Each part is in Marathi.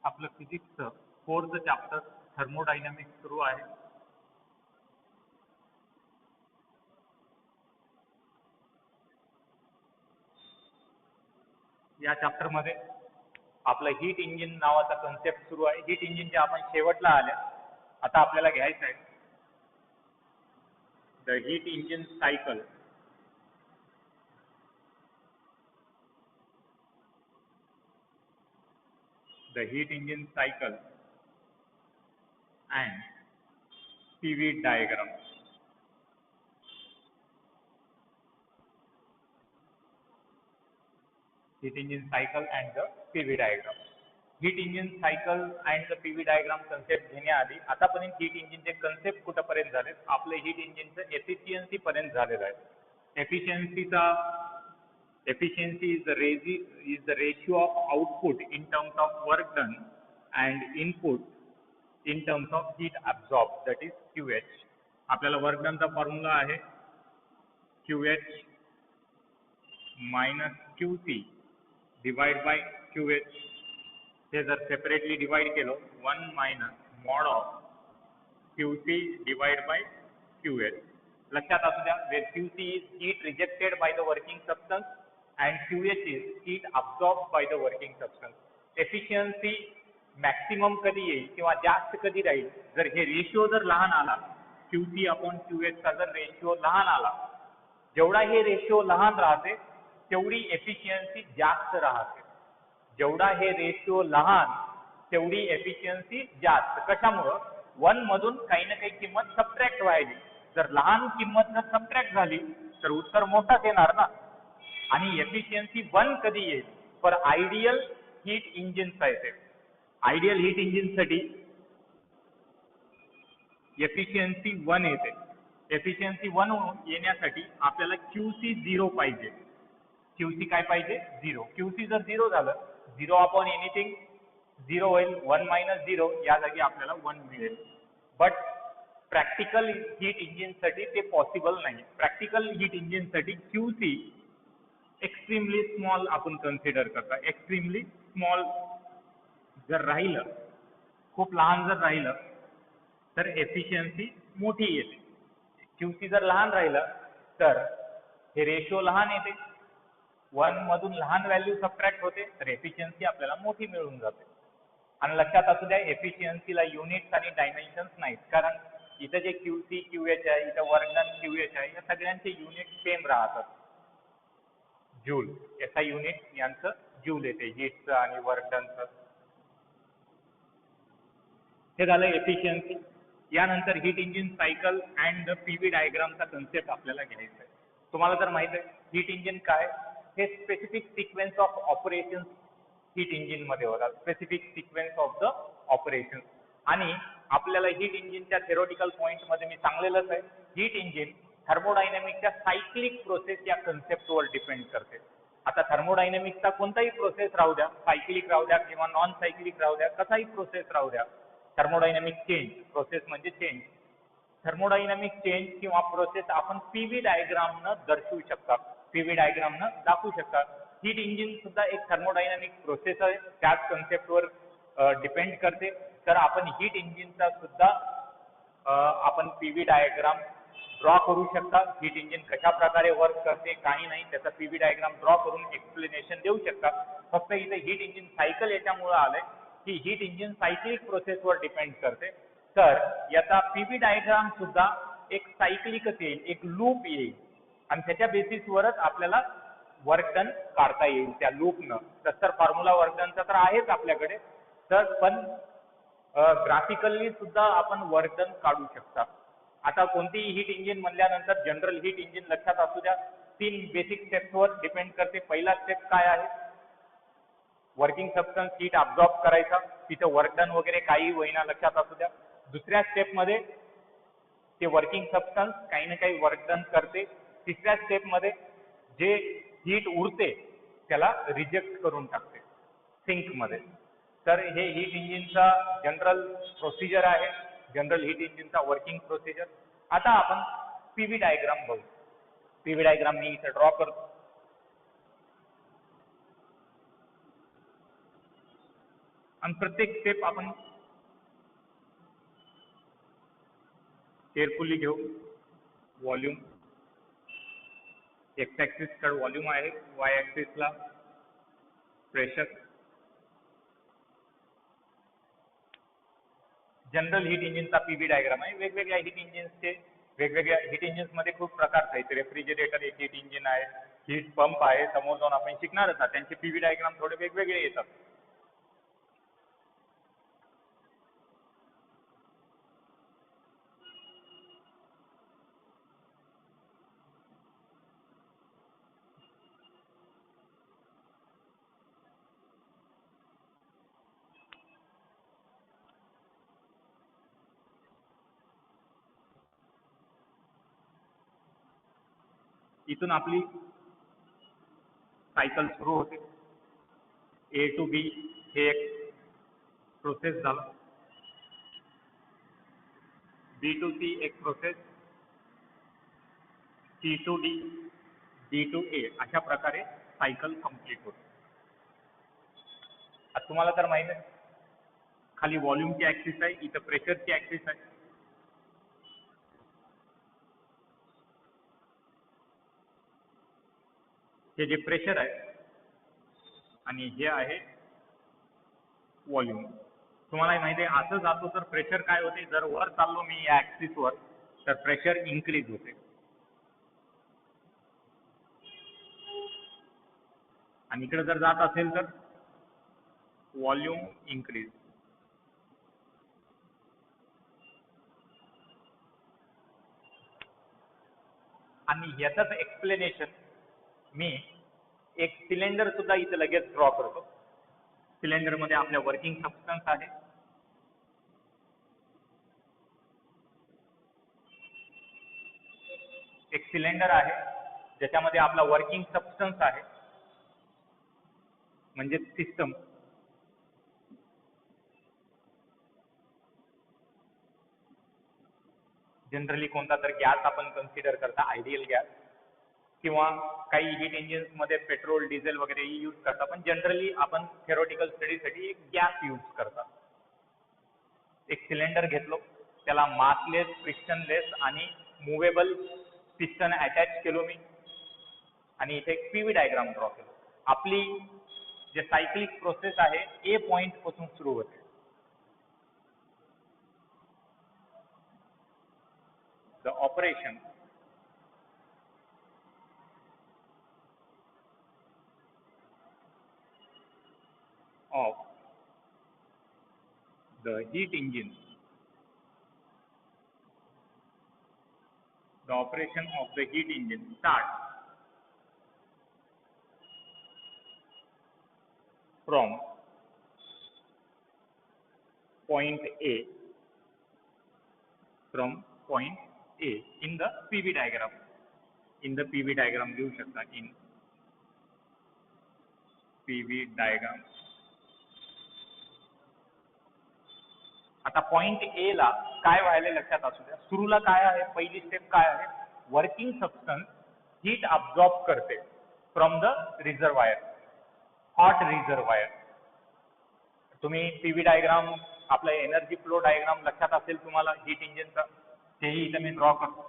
आपलं फिजिक्सचं 4th चॅप्टर थर्मोडायनामिक्स सुरू आहे. या चॅप्टरमध्ये आपलं हीट इंजिन नावाचा कन्सेप्ट सुरू आहे. हीट इंजिनच्या आपण शेवटला आल्या. आता आपल्याला घ्यायचं आहे the heat engine cycle. The heat engine cycle and PV diagram. Heat engine cycle and the PV diagram. Heat engine cycle and the PV diagram concept घेण्याआधी आतापर्यंत हीट इंजिनचे कन्सेप्ट कुठपर्यंत झाले? आपले हीट इंजिनचं एफिशियन्सी पर्यंत झालेलं आहे. efficiency is the ratio of output in terms of work done and input in terms of heat absorbed, that is QH. आपल्याला वर्क डनचा फॉर्म्युला आहे QH minus QC divided by QH. हे जर सेपरेटली डिवाइड केलं 1 minus mod of QC divided by QH. लक्षात असू द्या, where QC is heat rejected by the working substance and QH is heat absorbed by the working substance. Efficiency maximum कधी येईल किंवा जास्त कधी राहील? जर हे रेशिओ जर लहान आला, QC upon QH चा जर रेशिओ लहान आला, जेवढा हे रेशिओ लहान राहते तेवढी एफिशियन्सी जास्त राहते. जेवढा हे रेशिओ लहान तेवढी एफिशियन्सी जास्त. कशामुळं? 1 मधून काही ना काही किंमत सबट्रॅक्ट व्हायली. जर लहान किंमत जर सबट्रॅक्ट झाली तर उत्तर मोठाच येणार ना. आणि एफिशियन्सी 1 कधी येईल? फॉर आयडियल हीट इंजिनचा येते. आयडियल हीट इंजिनसाठी एफिशियन्सी 1 येते. एफिशियन्सी 1 येण्यासाठी आपल्याला QC 0 पाहिजे. QC काय पाहिजे? 0. QC जर 0 झालं, 0 अपॉन एनिथिंग 0 होईल. 1 मायनस 0 या जागी आपल्याला 1 मिळेल. बट प्रॅक्टिकल हीट इंजिनसाठी ते पॉसिबल नाही. प्रॅक्टिकल हीट इंजिनसाठी QC एक्स्ट्रीमली स्मॉल आपण कन्सिडर करता. एक्स्ट्रीमली स्मॉल जर राहिलं, खूप लहान जर राहिलं तर एफिशियन्सी मोठी येते. QC जर लहान राहिलं तर हे रेशिओ लहान येते. 1 मधून लहान व्हॅल्यू सबट्रॅक्ट होते तर एफिशियन्सी आपल्याला मोठी मिळून जाते. आणि लक्षात असू द्या, एफिशियन्सीला युनिट्स आणि डायमेन्शन्स नाहीत, कारण इथं जे QC QH आहे, इथं वर्क डन QH आहे, या सगळ्यांचे युनिट सेम राहतात. जूल, SI युनिट यांचं जूल येते, हीटचं आणि वर्क डनचं. हे झालं एफिशियन्सी. यानंतर heat engine cycle and the PV डायग्रामचा कन्सेप्ट आपल्याला घ्यायचा आहे. तुम्हाला जर माहित आहे हीट इंजिन काय, हे specific sequence of operations heat engine मध्ये होतात. Specific sequence of the operations. आणि आपल्याला हीट इंजिनच्या थेरोटिकल पॉइंट मध्ये मी सांगलेलंच आहे, हीट इंजिन थर्मोडायनॅमिकच्या सायक्लिक प्रोसेस या कन्सेप्टवर डिपेंड करते. आता थर्मोडायनॅमिकचा कोणताही प्रोसेस राहू द्या, सायक्लिक राहू द्या किंवा नॉन सायक्लिक राहू द्या, कसाही प्रोसेस राहू द्या, थर्मोडायनॅमिक चेंज, प्रोसेस म्हणजे चेंज. थर्मोडायनॅमिक चेंज किंवा प्रोसेस आपण PV डायग्रामनं दर्शवू शकता, PV डायग्रामनं दाखवू शकता. हीट इंजिन सुद्धा एक थर्मोडायनॅमिक प्रोसेस आहे, त्याच कन्सेप्टवर डिपेंड करते. तर आपण हीट इंजिनचा सुद्धा आपण PV डायग्राम ड्रॉ करू शकता. हीट इंजिन कशा प्रकारे वर्क करते, काही नाही, त्याचा PV डायग्राम ड्रॉ करून एक्सप्लेनेशन देऊ शकता. फक्त इथे हीट इंजिन सायकल याच्यामुळे आलंय की हीट इंजिन सायक्लिक प्रोसेसवर डिपेंड करते. तर याचा PV डायग्राम सुद्धा एक सायक्लिकच येईल, एक लूप येईल आणि त्याच्या बेसिसवरच आपल्याला वर्क डन काढता येईल त्या लूपनं. तर फॉर्म्युला वर्क डनचा तर आहेच आपल्याकडे, तर पण ग्राफिकली सुद्धा आपण वर्क डन काढू शकता. आता कोणतीही हीट इंजिन म्हणल्यानंतर जनरल हीट इंजिन लक्षात असू द्या 3 बेसिक स्टेप्सवर डिपेंड करते. पहिला स्टेप काय आहे? वर्किंग सबस्टन्स हीट अब्सॉर्ब करायचा, तिथं वर्क डन वगैरे काही होईना, लक्षात असू द्या. दुसऱ्या स्टेपमध्ये ते वर्किंग सबस्टन्स काही ना काही वर्क डन करते. तिसऱ्या स्टेपमध्ये जे हीट उरते त्याला रिजेक्ट करून टाकते सिंकमध्ये. तर हे हीट इंजिनचा जनरल प्रोसिजर आहे, जनरल हीट इंजिनचा वर्किंग प्रोसिजर. आता आपण PV डायग्राम बघू. PV डायग्राम मी इथे ड्रॉ करतो. आणि प्रत्येक स्टेप आपण केअरफुली घेऊ. व्हॉल्यूम एक्स ऍक्सिस कडे व्हॉल्यूम आहे, वाय ऍक्सिसला प्रेशर. जनरल हीट इंजिनचा पीबी डायग्राम आहे. वेगवेगळ्या हीट इंजिन्सचे वेगवेगळ्या हीट इंजिन्समध्ये खूप प्रकार आहेत. रेफ्रिजरेटर एक हीट इंजिन आहे, हीट पंप आहे, समोर जाऊन आपण शिकणारच आहात. त्यांचे पीबी डायग्राम थोडे वेगवेगळे येतात. इथून आपली सायकल सुरू होते. ए टू बी हे एक प्रोसेस झालं, बी टू सी एक process, C to D, D to A, अशा प्रकारे सायकल कंप्लीट होते. आता तुम्हाला तर माहिती आहे, खाली व्हॉल्यूमची ऍक्सिस आहे, इथं प्रेशरची ऍक्सिस आहे. हे जे प्रेशर आहे आणि हे आहे व्हॉल्यूम. तुम्हाला माहिती आहे, असं जातो तर प्रेशर काय होते, जर वर चाललो मी या ऍक्सिसवर तर प्रेशर इन्क्रीज होते आणि इकडे जर जात असेल तर व्हॉल्यूम इन्क्रीज. आणि याचंच एक्सप्लेनेशन मी एक सिलेंडर सुद्धा इथे लगेच ड्रॉ करतो. सिलेंडर मध्ये आपल्या वर्किंग सबस्टन्स आहे. एक सिलेंडर आहे ज्याच्यामध्ये आपला वर्किंग सबस्टन्स आहे, म्हणजे सिस्टम. जनरली कोणता तर गॅस आपण कन्सिडर करता, आयडियल गॅस, किंवा काही हीट इंजिन्स मध्ये पेट्रोल डिझेल वगैरे यूज करता, पण जनरली आपण थेरोटिकल स्टडीसाठी एक गॅस यूज करता. एक सिलेंडर घेतलो, त्याला मासलेस, फ्रिक्शनलेस आणि मुव्हेबल पिस्टन अटॅच केलो मी, आणि इथे एक पीव्ही डायग्राम ड्रॉ केलो. आपली जे सायक्लिक प्रोसेस आहे ए पॉइंट पासून सुरू होते. The operation of the heat engine, the operation of the heat engine starts from point A, from point A in the PV diagram. In the PV diagram लिहू शकता, in PV diagram. आता पॉइंट ए ला काय व्हायला लक्षात असू द्या. सुरूला काय आहे, पहिली स्टेप काय आहे, वर्किंग सबस्टन्स हीट अब्सॉर्ब करते from the reservoir, hot reservoir. तुम्ही पीव्ही डायग्राम, आपला एनर्जी फ्लो डायग्राम लक्षात असेल तुम्हाला हीट इंजिनचा, तेही इथे मी ड्रॉ करतो.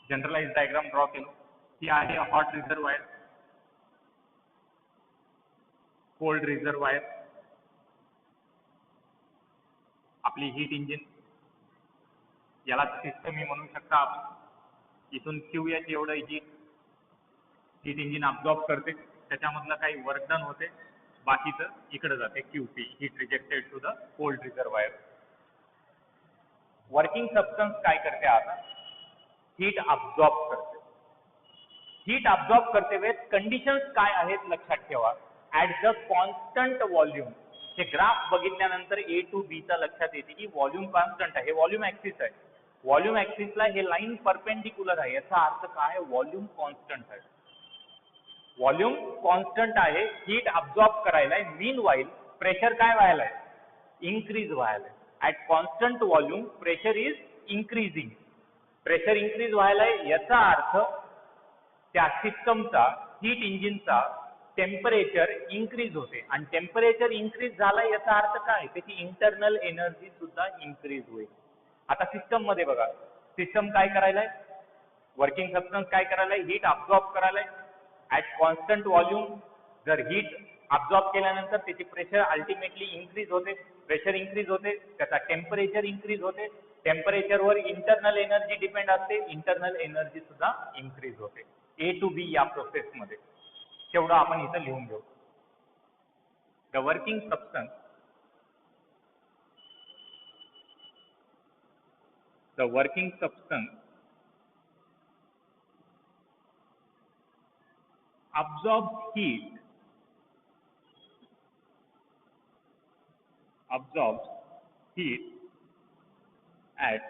जनरलाइज डायग्राम ड्रॉ केलो. ही आहे हॉट रिझर्वायर, कोल्ड रिझर्वायर, आपली हीट इंजिन. याला सिस्टम ही म्हणू शकता आपण. इथून QH एवढं हीट इंजिन अब्सॉर्ब करते, त्याच्यामधलं काही वर्क डन होते, बाकीचं इकडे जाते QP, heat rejected to the cold reservoir. Working substance काय करते, आता हीट अब्सॉर्ब करते. हीट अब्सॉर्ब करते वेळेस कंडिशन्स काय आहेत लक्षात ठेवा. ऍट द कॉन्स्टंट व्हॉल्यूम, हे ग्राफ बघितल्यानंतर ए टू बी चा लक्षात येते की व्हॉल्यूम कॉन्स्टंट आहे. हे व्हॉल्यूम ऍक्सिस आहे. व्हॉल्यूम ऍक्सिसला हे लाईन परपेंडिक्युलर आहे. याचा अर्थ काय, व्हॉल्यूम कॉन्स्टंट आहे. व्हॉल्यूम कॉन्स्टंट आहे, हीट अब्सॉर्ब करायला. मीन वाईल प्रेशर काय व्हायला आहे, इन्क्रीज व्हायला आहे. At constant volume pressure is increasing. Pressure increase व्हायला आहे, याचा अर्थ त्या सिस्टमचा, हीट इंजिनचा टेम्परेचर इन्क्रीज होते आणि टेम्परेचर इन्क्रीज झाला याचा अर्थ काय, त्याची इंटरनल एनर्जी सुद्धा इन्क्रीज होईल. आता सिस्टम मध्ये बघा, सिस्टम काय करायलाय, वर्किंग सबस्टन्स काय करायलाय, हीट अब्सॉर्ब करायलाय ॲट कॉन्स्टंट व्हॉल्यूम. जर हीट अब्सॉर्ब केल्यानंतर त्याची प्रेशर अल्टिमेटली इन्क्रीज होते, प्रेशर इन्क्रीज होते, त्याचा टेम्परेचर इन्क्रीज होते, टेम्परेचरवर इंटरनल एनर्जी डिपेंड असते, इंटरनल एनर्जी सुद्धा इन्क्रीज होते. ए टू बी या प्रोसेसमध्ये तेवढं आपण इथं लिहून घेऊ. The working substance, the working substance absorbs heat at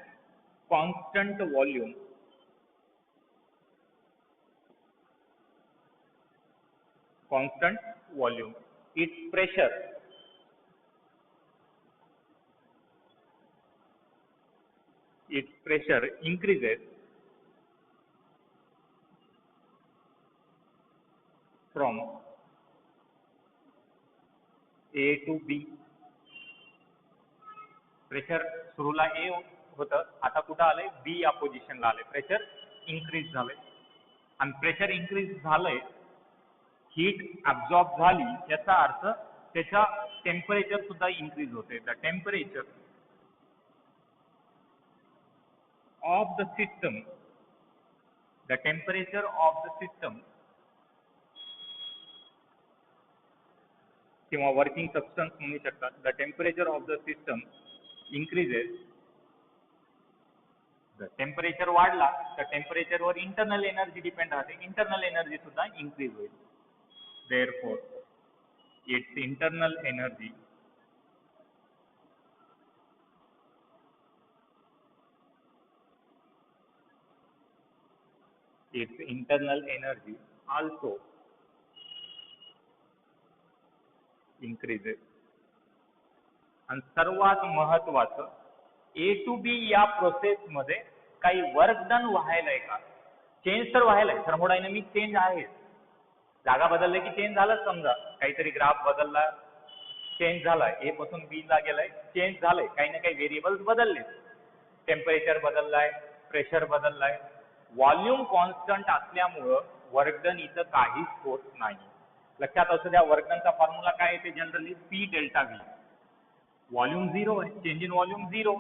constant volume its pressure increases from A to B. Pressure सुरूला ए होतं, आता कुठं आलंय, बी या पोझिशनला आलंय, प्रेशर इन्क्रीज झालंय. आणि प्रेशर इन्क्रीज झालंय, हीट अब्सॉर्ब झाली, याचा अर्थ त्याचा टेम्परेचर सुद्धा इन्क्रीज होते. The temperature of the system, the temperature of the system किंवा वर्किंग सबस्टन्स म्हणू शकतात. The temperature of the system increases, the temperature वाढला तर टेम्परेचरवर इंटरनल एनर्जी डिपेंड राहते, इंटरनल एनर्जी सुद्धा इन्क्रीज होईल. Therefore it's internal energy also increases. आणि सर्वात महत्वाचं, ए टू बी या प्रोसेसमध्ये काही वर्क डन व्हायलाय का, चेंज तर व्हायलाय, थर्मोडायनामिक चेंज आहे, जागा बदलले की चेंज झालं, समजा काहीतरी ग्राफ बदलला, चेंज झालाय, ए पासून बी ला गेलाय, चेंज झालंय, काही ना काही व्हेरिएबल्स बदलले, टेम्परेचर बदललाय, प्रेशर बदललाय, व्हॉल्यूम कॉन्स्टंट असल्यामुळं वर्क डन इथं काहीच होत नाही. लक्षात असू द्या, वर्क डनचा फॉर्म्युला काय आहे, ते generally P delta V. Volume 0 आहे, चेंज इन व्हॉल्यूम 0,